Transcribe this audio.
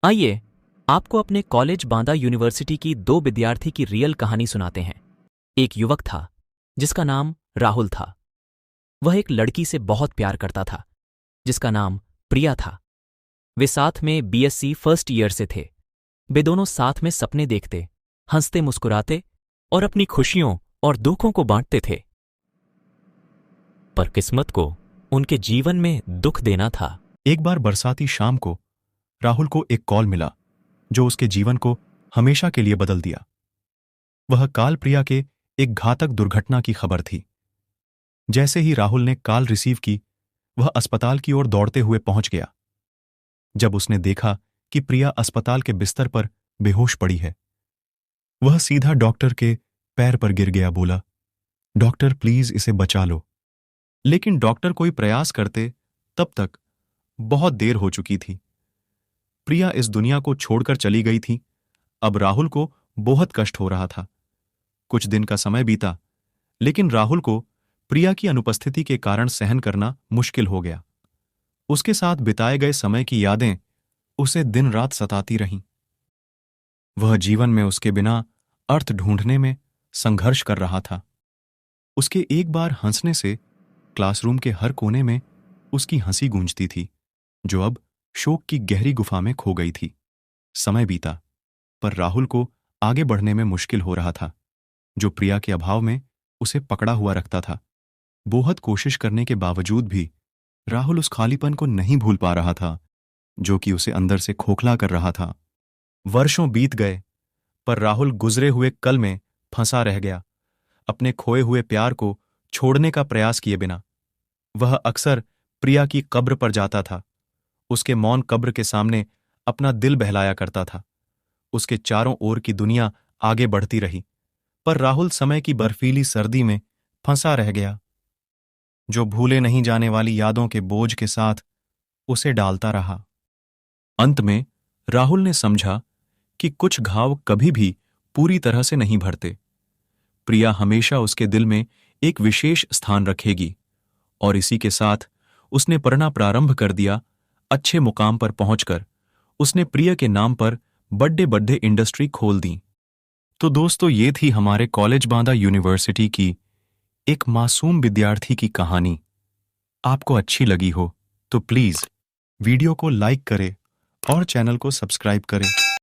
आइए आपको अपने कॉलेज बांदा यूनिवर्सिटी की दो विद्यार्थी की रियल कहानी सुनाते हैं। एक युवक था जिसका नाम राहुल था। वह एक लड़की से बहुत प्यार करता था जिसका नाम प्रिया था। वे साथ में बीएससी फर्स्ट ईयर से थे। वे दोनों साथ में सपने देखते, हंसते मुस्कुराते और अपनी खुशियों और दुखों को बांटते थे। पर किस्मत को उनके जीवन में दुख देना था। एक बार बरसाती शाम को राहुल को एक कॉल मिला जो उसके जीवन को हमेशा के लिए बदल दिया। वह कॉल प्रिया के एक घातक दुर्घटना की खबर थी। जैसे ही राहुल ने कॉल रिसीव की, वह अस्पताल की ओर दौड़ते हुए पहुंच गया। जब उसने देखा कि प्रिया अस्पताल के बिस्तर पर बेहोश पड़ी है, वह सीधा डॉक्टर के पैर पर गिर गया। बोला, डॉक्टर प्लीज इसे बचा लो। लेकिन डॉक्टर कोई प्रयास करते तब तक बहुत देर हो चुकी थी। प्रिया इस दुनिया को छोड़कर चली गई थी। अब राहुल को बहुत कष्ट हो रहा था। कुछ दिन का समय बीता, लेकिन राहुल को प्रिया की अनुपस्थिति के कारण सहन करना मुश्किल हो गया। उसके साथ बिताए गए समय की यादें उसे दिन रात सताती रहीं। वह जीवन में उसके बिना अर्थ ढूंढने में संघर्ष कर रहा था। उसके एक बार हंसने से क्लासरूम के हर कोने में उसकी हंसी गूंजती थी, जो अब शोक की गहरी गुफा में खो गई थी। समय बीता, पर राहुल को आगे बढ़ने में मुश्किल हो रहा था, जो प्रिया के अभाव में उसे पकड़ा हुआ रखता था। बहुत कोशिश करने के बावजूद भी राहुल उस खालीपन को नहीं भूल पा रहा था, जो कि उसे अंदर से खोखला कर रहा था। वर्षों बीत गए, पर राहुल गुजरे हुए कल में फंसा रह गया, अपने खोए हुए प्यार को छोड़ने का प्रयास किए बिना। वह अक्सर प्रिया की कब्र पर जाता था, उसके मौन कब्र के सामने अपना दिल बहलाया करता था। उसके चारों ओर की दुनिया आगे बढ़ती रही, पर राहुल समय की बर्फीली सर्दी में फंसा रह गया, जो भूले नहीं जाने वाली यादों के बोझ के साथ उसे डालता रहा। अंत में राहुल ने समझा कि कुछ घाव कभी भी पूरी तरह से नहीं भरते। प्रिया हमेशा उसके दिल में एक विशेष स्थान रखेगी, और इसी के साथ उसने पढ़ना प्रारंभ कर दिया। अच्छे मुकाम पर पहुंचकर उसने प्रिया के नाम पर बड़े बड़े इंडस्ट्री खोल दी। तो दोस्तों, ये थी हमारे कॉलेज बांदा यूनिवर्सिटी की एक मासूम विद्यार्थी की कहानी। आपको अच्छी लगी हो तो प्लीज वीडियो को लाइक करें और चैनल को सब्सक्राइब करें।